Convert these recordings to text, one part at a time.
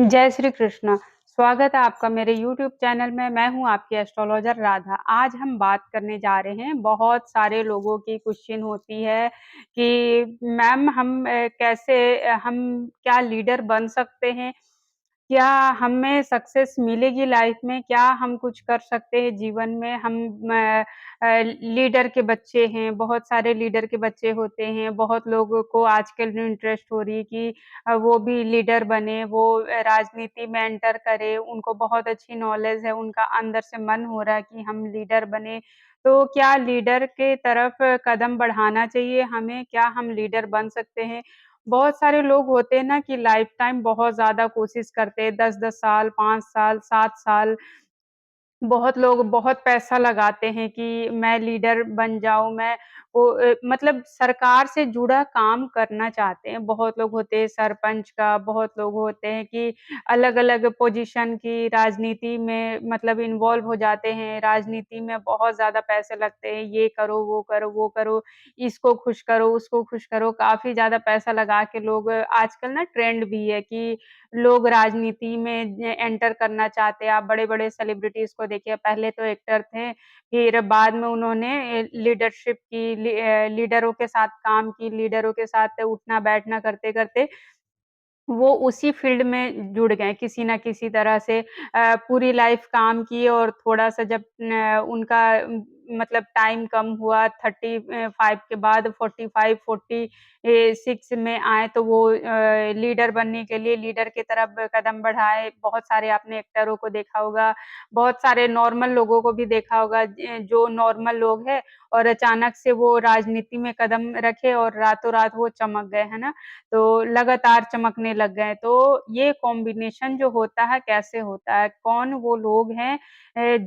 जय श्री कृष्ण। स्वागत है आपका मेरे यूट्यूब चैनल में। मैं हूँ आपकी एस्ट्रोलॉजर राधा। आज हम बात करने जा रहे हैं, बहुत सारे लोगों की क्वेश्चन होती है कि मैम हम हम क्या लीडर बन सकते हैं? क्या हमें सक्सेस मिलेगी लाइफ में? क्या हम कुछ कर सकते हैं जीवन में? लीडर के बच्चे हैं, बहुत सारे लीडर के बच्चे होते हैं। बहुत लोगों को आजकल इंटरेस्ट हो रही है कि वो भी लीडर बने, वो राजनीति में एंटर करे, उनको बहुत अच्छी नॉलेज है, उनका अंदर से मन हो रहा है कि हम लीडर बने। तो क्या लीडर के तरफ कदम बढ़ाना चाहिए हमें? क्या हम लीडर बन सकते हैं? बहुत सारे लोग होते हैं ना कि लाइफ टाइम बहुत ज़्यादा कोशिश करते हैं, 10-10 साल, 5 साल, 7 साल बहुत लोग बहुत पैसा लगाते हैं कि मैं लीडर बन जाऊँ, मैं मतलब सरकार से जुड़ा काम करना चाहते हैं। बहुत लोग होते हैं सरपंच का, बहुत लोग होते हैं कि अलग-अलग पोज़ीशन की राजनीति में मतलब इन्वॉल्व हो जाते हैं। राजनीति में बहुत ज़्यादा पैसे लगते हैं, ये करो, वो करो, वो करो, इसको खुश करो, उसको खुश करो। काफ़ी ज़्यादा पैसा लगा के लोग आजकल ना ट्रेंड भी है कि लोग राजनीति में एंटर करना चाहते हैं। आप बड़े-बड़े सेलिब्रिटीज़ को देखिए, पहले तो एक्टर थे, फिर बाद में उन्होंने लीडरशिप की, लीडरों के साथ काम की, लीडरों के साथ उठना-बैठना करते-करते वो उसी फ़ील्ड में जुड़ गए किसी न किसी तरह से पूरी लाइफ़ काम किए और थोड़ा-सा जब उनका मतलब टाइम कम हुआ 5 के बाद 45, 46 में आए तो वो लीडर बनने के लिए लीडर की तरफ कदम बढ़ाए। बहुत सारे आपने एक्टरों को देखा होगा, बहुत सारे नॉर्मल लोगों को भी देखा होगा जो नॉर्मल लोग हैं और अचानक से वो राजनीति में कदम रखे और रातों-रात वो चमक गए, है ना? तो लगातार चमकने लग गए। तो ये कॉम्बिनेशन जो होता है कैसे होता है? कौन वो लोग हैं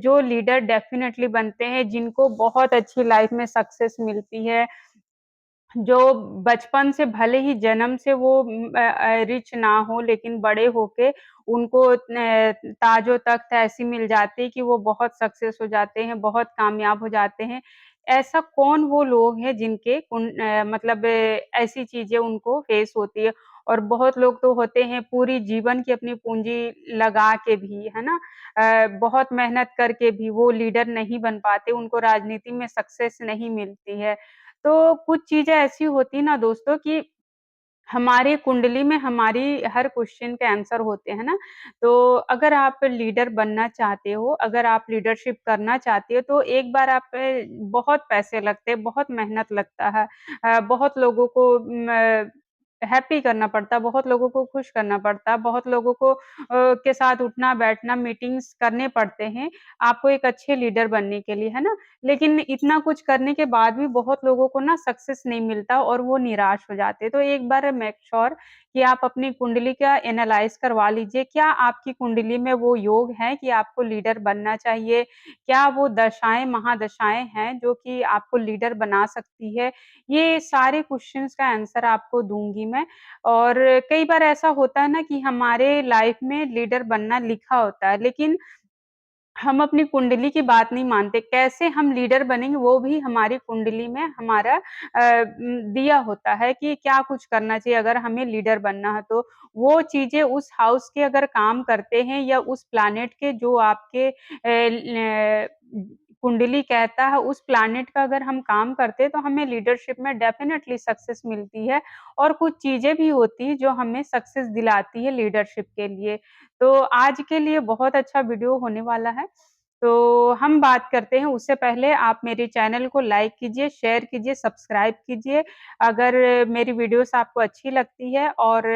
जो लीडर डेफ़िनेटली बनते हैं, जिनको बहुत अच्छी लाइफ़ में सक्सेस मिलती है। जो बचपन से भले ही जन्म से वो रिच ना हो लेकिन बड़े होके उनको ताज़ो-तख़्त ऐसी मिल जाती है कि वो बहुत सक्सेस हो जाते हैं, बहुत कामयाब हो जाते हैं। ऐसा कौन वो लोग हैं जिनके मतलब ऐसी चीज़ें उनको फ़ेस होती है और बहुत लोग तो होते हैं पूरी जीवन की अपनी पूँजी लगा के भी, है ना? बहुत मेहनत करके भी वो लीडर नहीं बन पाते, उनको राजनीति में सक्सेस नहीं मिलती है। तो कुछ चीज़ें ऐसी होती हैं ना दोस्तों कि हमारी कुंडली में हमारी हर क्वेश्चन के आंसर होते हैं ना, तो अगर आप लीडर बनना चाहते हो, अगर आप लीडरशिप करना चाहते हो, तो एक बार आप पे बहुत पैसे लगते हैं, बहुत मेहनत लगता है। बहुत लोगों को हैप्पी करना पड़ता है, बहुत लोगों को खुश करना पड़ता है, बहुत लोगों को के साथ उठना-बैठना, मीटिंग्स करने पड़ते हैं, आपको एक अच्छे लीडर बनने के लिए, है ना? लेकिन इतना कुछ करने के बाद भी बहुत लोगों को ना सक्सेस नहीं मिलता और वो निराश हो जाते हैं। तो एक बार मेक श्योर कि आप अपनी कुंडली का एनालाइज़ करवा लीजिए, क्या आपकी कुंडली में वो योग है कि आपको लीडर बनना चाहिए? क्या वो दशाएँ, महादशाएँ हैं जो कि आपको लीडर बना सकती है? ये सारे क्वेश्चन्स का आंसर आपको दूँगी मैं और कई बार ऐसा होता है ना कि हमारे लाइफ़ में लीडर बनना लिखा होता है, लेकिन हम अपनी कुंडली की बात नहीं मानते, कैसे हम लीडर बनेंगे वो भी हमारी कुंडली में हमारा दिया होता है कि क्या कुछ करना चाहिए अगर हमें लीडर बनना है तो। वो चीज़ें उस हाउस के अगर काम करते हैं या उस प्लैनेट के जो आपके कुंडली कहता है उस प्लैनेट का अगर हम काम करते हैं तो हमें लीडरशिप में डेफ़िनेटली सक्सेस मिलती है और कुछ चीज़ें भी होती हैं जो हमें सक्सेस दिलाती है लीडरशिप के लिए। तो आज के लिए बहुत अच्छा वीडियो होने वाला है। तो हम बात करते हैं उससे पहले आप मेरे चैनल को लाइक कीजिए, शेयर कीजिए, सब्सक्राइब कीजिए। अगर मेरी वीडियोज़ आपको अच्छी लगती है और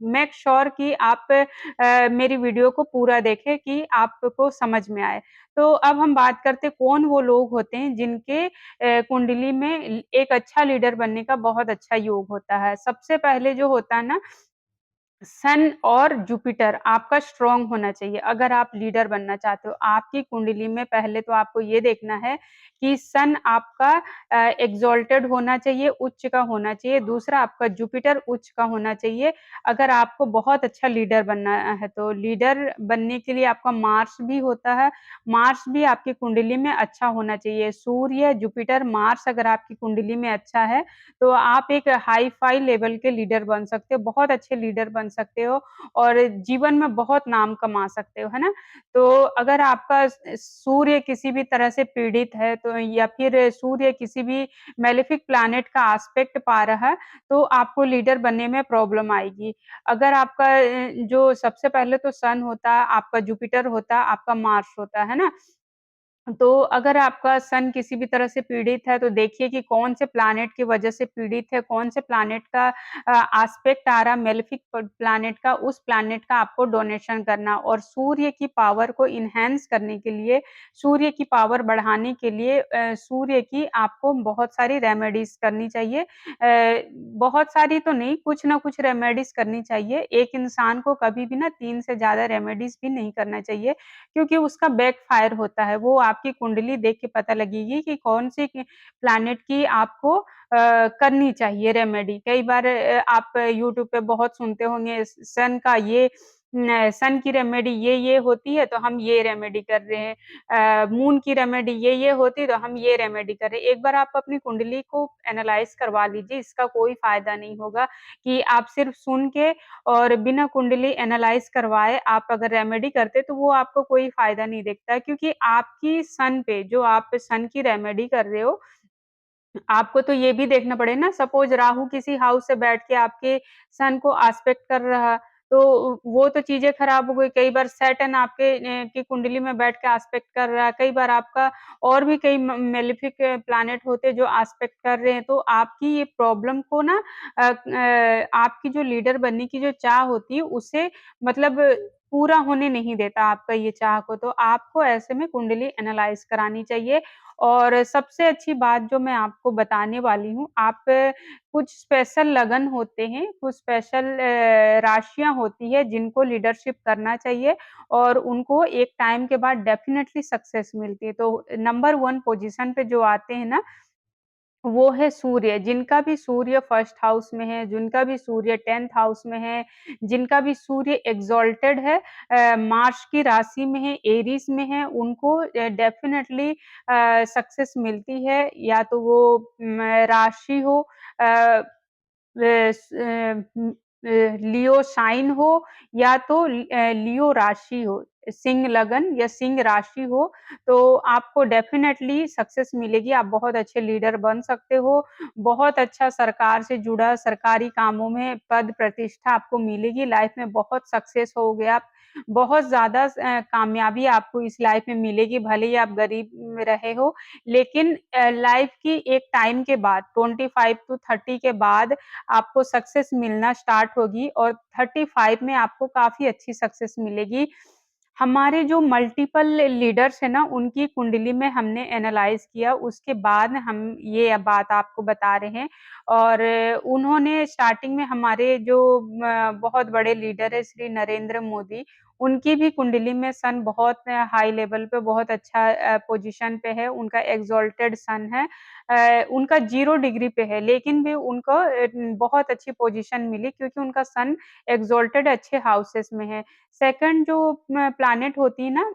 मेक श्योर कि आप मेरी वीडियो को पूरा देखें कि आपको समझ में आए। तो अब हम बात करते हैं कौन वो लोग होते हैं जिनके कुंडली में एक अच्छा लीडर बनने का बहुत अच्छा योग होता है। सबसे पहले जो होता है ना सन और जुपिटर आपका स्ट्रॉन्ग होना चाहिए अगर आप लीडर बनना चाहते हो। आपकी कुंडली में पहले तो आपको ये देखना है कि सन आपका एक्सॉल्टेड होना चाहिए, उच्च का होना चाहिए। दूसरा आपका जुपिटर उच्च का होना चाहिए। अगर आपको बहुत अच्छा लीडर बनना है तो लीडर बनने के लिए आपका मार्स भी होता है। मार्स भी आपकी कुंडली में अच्छा होना चाहिए। सूर्य, जुपिटर, मार्स अगर आपकी कुंडली में अच्छा है तो आप एक हाई-फाई लेवल के लीडर बन सकते हो, बहुत अच्छे लीडर बन सकते हो और जीवन में बहुत नाम कमा सकते हो, है ना? तो अगर आपका सूर्य किसी भी तरह से पीड़ित है तो या फिर सूर्य किसी भी मेलेफिक प्लैनेट का एस्पेक्ट पा रहा है, तो आपको लीडर बनने में प्रॉब्लम आएगी। अगर आपका जो सबसे पहले तो सन होता है, आपका जुपिटर होता है, आपका मार्स होता है ना? तो अगर आपका सन किसी भी तरह से पीड़ित है, तो देखिए कि कौन से प्लैनेट की वजह से पीड़ित है, कौन से प्लैनेट का एस्पेक्ट आ रहा है मेलेफिक प्लैनेट का, उस प्लैनेट का आपको डोनेशन करना और सूर्य की पावर को एनहांस करने के लिए, सूर्य की पावर बढ़ाने के लिए सूर्य की आपको बहुत सारी रेमेडीज़ करनी चाहिए। बहुत सारी तो नहीं, कुछ ना कुछ रेमेडीज़ करनी चाहिए। एक इंसान को कभी भी ना 3 से ज़्यादा रेमेडीज़ भी नहीं करना चाहिए। क्योंकि उसका बैकफायर होता है। वो आपकी कुंडली देख के पता लगेगी कि कौन-सी प्लैनेट की आपको करनी चाहिए रेमेडी। कई बार आप यूट्यूब पे बहुत सुनते होंगे सन का ये सन की रेमेडी ये होती है तो हम ये रेमेडी कर रहे हैं। मून की रेमेडी ये होती है तो हम ये रेमेडी कर रहे हैं। एक बार आप अपनी कुंडली को एनालाइज़ करवा लीजिए, इसका कोई फ़ायदा नहीं होगा कि आप सिर्फ़ सुन के और बिना कुंडली एनालाइज़ करवाए आप अगर रेमेडी करते तो वो आपको कोई फ़ायदा नहीं दिखता क्योंकि आपकी सन पे जो आप सन की रेमेडी कर रहे हो आपको तो ये भी देखना पड़ेगा ना सपोज़ राहु किसी हाउस से बैठ के आपके सन को एस्पेक्ट कर रहा, तो वो तो चीज़ें खराब हो गई। कई बार सैटर्न आपके की कुंडली में बैठ के एस्पेक्ट कर रहा है, कई बार आपका और भी कई मेलेफिक प्लैनेट होते हैं जो एस्पेक्ट कर रहे हैं, तो आपकी ये प्रॉब्लम को ना आपकी जो लीडर बनने की जो चाह होती है उसे मतलब पूरा होने नहीं देता आपका ये चाह को, तो आपको ऐसे में कुंडली एनालाइज़ करानी चाहिए और सबसे अच्छी बात जो मैं आपको बताने वाली हूँ, आप कुछ स्पेशल लगन होते हैं, कुछ स्पेशल राशियाँ होती हैं जिनको लीडरशिप करना चाहिए और उनको एक टाइम के बाद डेफ़िनेटली सक्सेस मिलती है। तो नंबर 1 पोज़ीशन पे जो आते हैं ना वो है सूर्य, जिनका भी सूर्य फर्स्ट हाउस में है, जिनका भी सूर्य 10th हाउस में है, जिनका भी सूर्य एक्सॉल्टेड है मार्च की राशि में है, एरीज़ में है, उनको डेफ़िनेटली सक्सेस मिलती है, या तो वो राशि हो अ लियो साइन हो या तो लियो राशि हो, सिंह लगन या सिंह राशि हो, तो आपको डेफ़िनेटली सक्सेस मिलेगी, आप बहुत अच्छे लीडर बन सकते हो, बहुत अच्छा सरकार से जुड़ा सरकारी कामों में पद प्रतिष्ठा आपको मिलेगी, लाइफ़ में बहुत सक्सेस होगे आप, बहुत ज़्यादा कामयाबी आपको इस लाइफ़ में मिलेगी, भले ही आप गरीब रहे हो, लेकिन लाइफ़ की एक टाइम के बाद 25 टू 30 के बाद आपको सक्सेस मिलना स्टार्ट होगी और 35 में आपको काफ़ी अच्छी सक्सेस मिलेगी। हमारे जो मल्टीपल लीडर्स हैं ना, उनकी कुंडली में हमने एनालाइज़ किया, उसके बाद हम ये बात आपको बता रहे हैं और उन्होंने स्टार्टिंग में हमारे जो बहुत बड़े लीडर हैं श्री नरेंद्र मोदी, उनकी भी कुंडली में सन बहुत हाई लेवल पे बहुत अच्छा पोज़ीशन पे है, उनका एक्सॉल्टेड सन है। उनका 0 डिग्री पे है, लेकिन भी उनको बहुत अच्छी पोज़ीशन मिली क्योंकि उनका सन एक्सॉल्टेड अच्छे हाउसेस में है। सेकंड जो प्लैनेट होती है ना,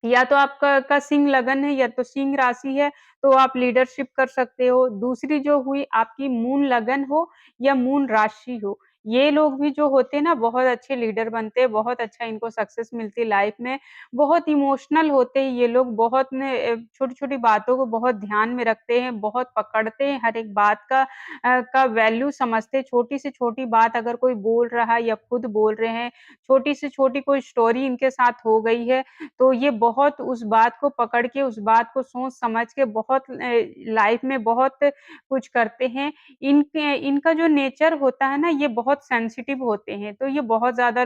या तो आपका सिंह लगन है या तो सिंह राशि है, तो आप लीडरशिप कर सकते हो। दूसरी जो हुई आपकी मून लगन हो या मून राशि हो, ये लोग भी जो होते हैं ना बहुत अच्छे लीडर बनते हैं, बहुत अच्छा इनको सक्सेस मिलती है लाइफ में। बहुत इमोशनल होते हैं ये लोग, बहुत छोटी-छोटी बातों को बहुत ध्यान में रखते हैं, बहुत पकड़ते हैं हर एक बात का वैल्यू समझते हैं। छोटी से छोटी बात अगर कोई बोल रहा है या खुद बोल रहे हैं, छोटी से छोटी कोई स्टोरी इनके साथ हो गई है, तो ये बहुत उस बात को पकड़ के, उस बात को सोच समझ के बहुत लाइफ में बहुत कुछ करते हैं। इनके इनका जो नेचर होता है ना, ये बहुत सेंसिटिव होते हैं, तो ये बहुत ज़्यादा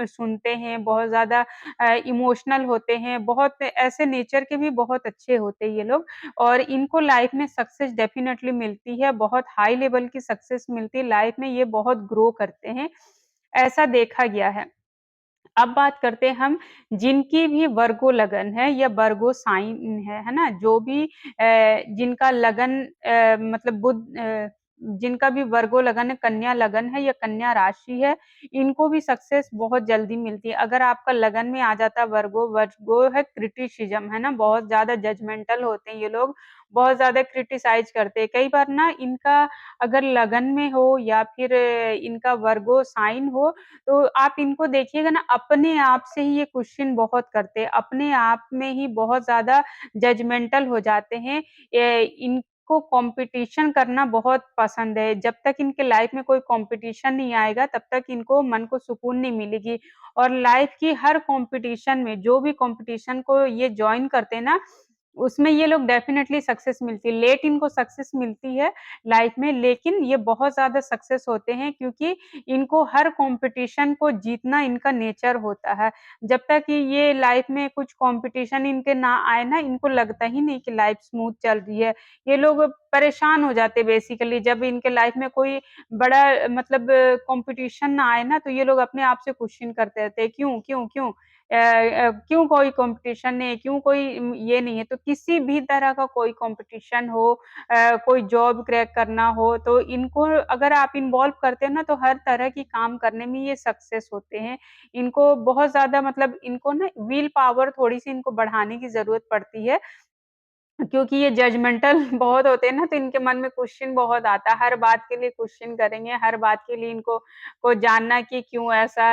सुनते हैं, बहुत ज़्यादा इमोशनल होते हैं, बहुत ऐसे नेचर के भी बहुत अच्छे होते हैं ये लोग और इनको लाइफ में सक्सेस डेफ़िनेटली मिलती है, बहुत हाई लेवल की सक्सेस मिलती है, लाइफ में ये बहुत ग्रो करते हैं, ऐसा देखा गया है। अब बात करते हैं हम जिनकी भी वर्गो लगन है या वर्गो साइन है ना? जो भी जिनका लगन मतलब बुध जिनका भी वर्गो लगन है, कन्या लगन है या कन्या राशि है, इनको भी सक्सेस बहुत जल्दी मिलती है। अगर आपका लगन में आ जाता है वर्गो, वर्गो है क्रिटिसिज़्म, है ना? बहुत ज़्यादा जजमेंटल होते हैं ये लोग, बहुत ज़्यादा क्रिटिसाइज़ करते हैं। कई बार ना इनका अगर लगन में हो या फिर इनका वर्गो साइन हो, तो आप इनको देखिएगा ना अपने आप से ही ये क्वेश्चन बहुत करते हैं, अपने आप में ही बहुत ज़्यादा जजमेंटल हो जाते हैं। इनको कॉम्पिटिशन करना बहुत पसंद है, जब तक इनके लाइफ में कोई कॉम्पिटिशन नहीं आएगा, तब तक इनको मन को सुकून नहीं मिलेगी और लाइफ की हर कॉम्पिटिशन में जो भी कॉम्पिटिशन को ये जॉइन करते हैं ना, उसमें ये लोग डेफ़िनेटली सक्सेस मिलती है। लेट इनको सक्सेस मिलती है लाइफ में, लेकिन ये बहुत ज़्यादा सक्सेस होते हैं क्योंकि इनको हर कॉम्पिटिशन को जीतना इनका नेचर होता है। जब तक कि ये लाइफ में कुछ कॉम्पिटिशन इनके ना आए ना, इनको लगता ही नहीं कि लाइफ स्मूथ चल रही है। ये लोग परेशान हो जाते हैं बेसिकली जब इनके लाइफ में कोई बड़ा मतलब कॉम्पिटिशन ना आए ना, तो ये लोग अपने आप से क्वेश्चन करते रहते हैं, क्यों, क्यों, क्यों? क्यों कोई कॉम्पिटिशन नहीं है, क्यों कोई ये नहीं है? तो किसी भी तरह का कोई कॉम्पिटिशन हो कोई जॉब क्रैक करना हो, तो इनको अगर आप इन्वॉल्व करते हो ना, तो हर तरह की काम करने में ये सक्सेस होते हैं। इनको बहुत ज़्यादा मतलब इनको ना विल पावर थोड़ी-सी इनको बढ़ाने की ज़रूरत पड़ती है। क्योंकि ये जजमेंटल बहुत होते हैं ना, तो इनके मन में क्वेश्चन बहुत आता है, हर बात के लिए क्वेश्चन करेंगे, हर बात के लिए इनको को जानना कि क्यों ऐसा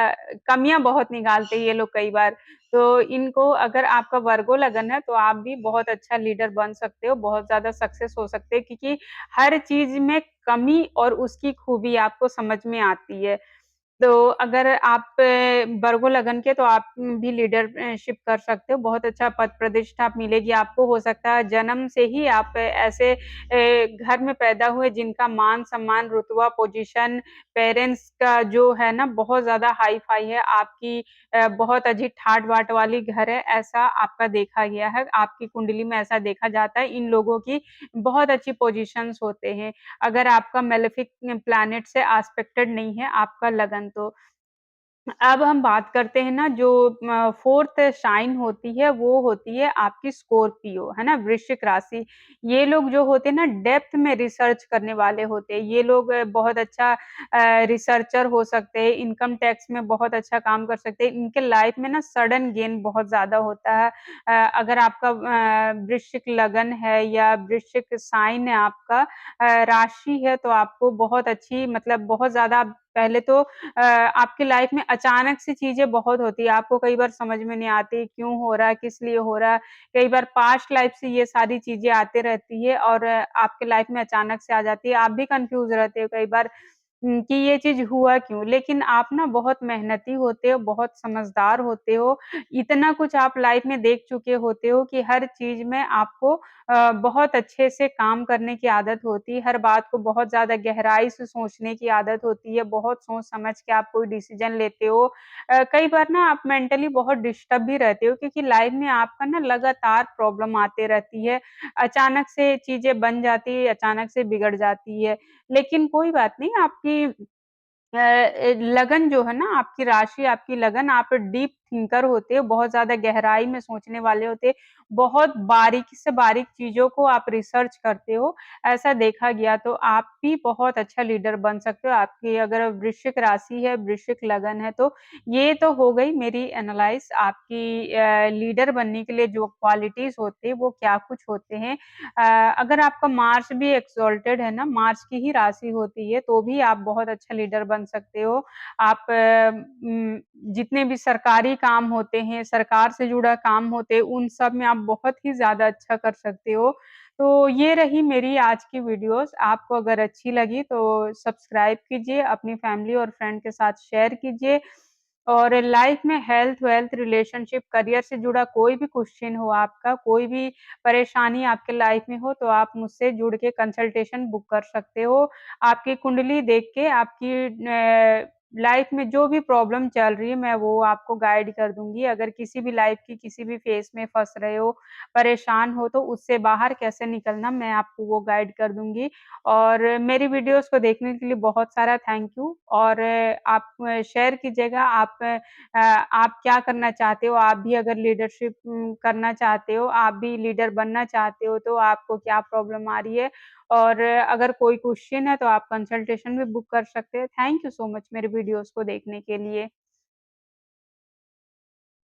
कमियाँ बहुत निकालते हैं ये लोग कई बार। तो इनको अगर आपका वर्गो लगन है, तो आप भी बहुत अच्छा लीडर बन सकते हो, बहुत ज़्यादा सक्सेस हो सकते हैं क्योंकि हर चीज़ में कमी और उसकी खूबी आपको समझ में आती है। तो अगर आप वर्गो लगन के तो आप भी लीडरशिप कर सकते हो, बहुत अच्छा पद प्रतिष्ठा मिलेगी आपको। हो सकता है जन्म से ही आप ऐसे घर में पैदा हुए जिनका मान-सम्मान, रुतबा, पोज़ीशन, पेरेंट्स का जो है ना बहुत ज़्यादा हाई-फ़ाई है, आपकी बहुत अधिक ठाट-बाट वाली घर है, ऐसा आपका देखा गया है। आपकी कुंडली में ऐसा देखा जाता है, इन लोगों की बहुत अच्छी पोज़ीशंस होते हैं। अगर आपका मेलेफिक प्लैनेट से एस्पेक्टेड नहीं है आपका लगन तो। अब हम बात करते हैं ना जो 4th साइन होती है वो होती है आपकी स्कॉर्पियो, है ना? वृश्चिक राशि। ये लोग जो होते हैं ना डेप्थ में रिसर्च करने वाले होते हैं। ये लोग बहुत अच्छा रिसर्चर हो सकते हैं, इनकम टैक्स में बहुत अच्छा काम कर सकते हैं। इनके लाइफ में ना सडन गेन बहुत ज़्यादा होता है। अगर आपका वृश्चिक लगन है या वृश्चिक साइन है आपका राशि है तो आपको बहुत अच्छी मतलब बहुत ज़्यादा पहले तो आपकी लाइफ में अचानक से चीज़ें बहुत होती हैं, आपको कई बार समझ में नहीं आती क्यों हो रहा है, किस लिए हो रहा है। कई बार पास्ट लाइफ से ये सारी चीज़ें आती रहती है और आपके लाइफ में अचानक से आ जाती है, आप भी कन्फ्यूज़ रहते हो कई बार कि ये चीज़ हुआ क्यों? लेकिन आप ना बहुत मेहनती होते हो, बहुत समझदार होते हो, इतना कुछ आप लाइफ में देख चुके होते हो कि हर चीज़ में आपको बहुत अच्छे से काम करने की आदत होती है, हर बात को बहुत ज़्यादा गहराई से सोचने की आदत होती है, बहुत सोच-समझ के आप कोई डिसीज़न लेते हो। कई बार ना आप मेंटली बहुत डिस्टर्ब भी रहते हो क्योंकि लाइफ में आपका ना लगातार प्रॉब्लम आते रहती है, अचानक से चीज़ें बन जाती है, अचानक से बिगड़ जाती है। लेकिन कोई बात नहीं आपकी लगन जो है ना आपकी राशि, आपकी लगन आप डीप थिंकर होते हो, बहुत ज़्यादा गहराई में सोचने वाले होते, बहुत बारीकी से बारीक चीज़ों को आप रिसर्च करते हो, ऐसा देखा गया तो आप भी बहुत अच्छा लीडर बन सकते हो। आपकी अगर वृश्चिक राशि है, वृश्चिक लगन है तो ये तो हो गई मेरी एनालाइज़ आपकी लीडर बनने के लिए जो क्वालिटीज़ होते हैं, वो क्या कुछ होते हैं। अगर आपका मार्स भी एक्सॉल्टेड है ना, मार्स की ही राशि होती है, तो भी आप बहुत अच्छा लीडर बन सकते हो। आप जितने भी सरकारी काम होते हैं, सरकार से जुड़ा काम होते हैं, उन सब में आप बहुत ही ज़्यादा अच्छा कर सकते हो। तो ये रही मेरी आज की वीडियोज़, आपको अगर अच्छी लगी तो सब्सक्राइब कीजिए, अपनी फैमिली और फ्रेंड के साथ शेयर कीजिए और लाइफ में हेल्थ-वेल्थ, रिलेशनशिप, करियर से जुड़ा कोई भी क्वेश्चन हो आपका, कोई भी परेशानी आपके लाइफ में हो तो आप मुझसे जुड़ के कंसल्टेशन बुक कर सकते हो। आपकी कुंडली देख के आपकी लाइफ में जो भी प्रॉब्लम चल रही है मैं वो आपको गाइड कर दूँगी। अगर किसी भी लाइफ की किसी भी फेज़ में फँस रहे हो, परेशान हो तो उससे बाहर कैसे निकलना मैं आपको वो गाइड कर दूँगी। और मेरी वीडियोज़ को देखने के लिए बहुत सारा थैंक यू और आप शेयर कीजिएगा आप क्या करना चाहते हो? आप भी अगर लीडरशिप करना चाहते हो, आप भी लीडर बनना चाहते हो, तो आपको क्या प्रॉब्लम आ रही है? और अगर कोई क्वेश्चन है तो आप कंसल्टेशन भी बुक कर सकते हैं। थैंक यू सो मच मेरे वीडियोज़ को देखने के लिए।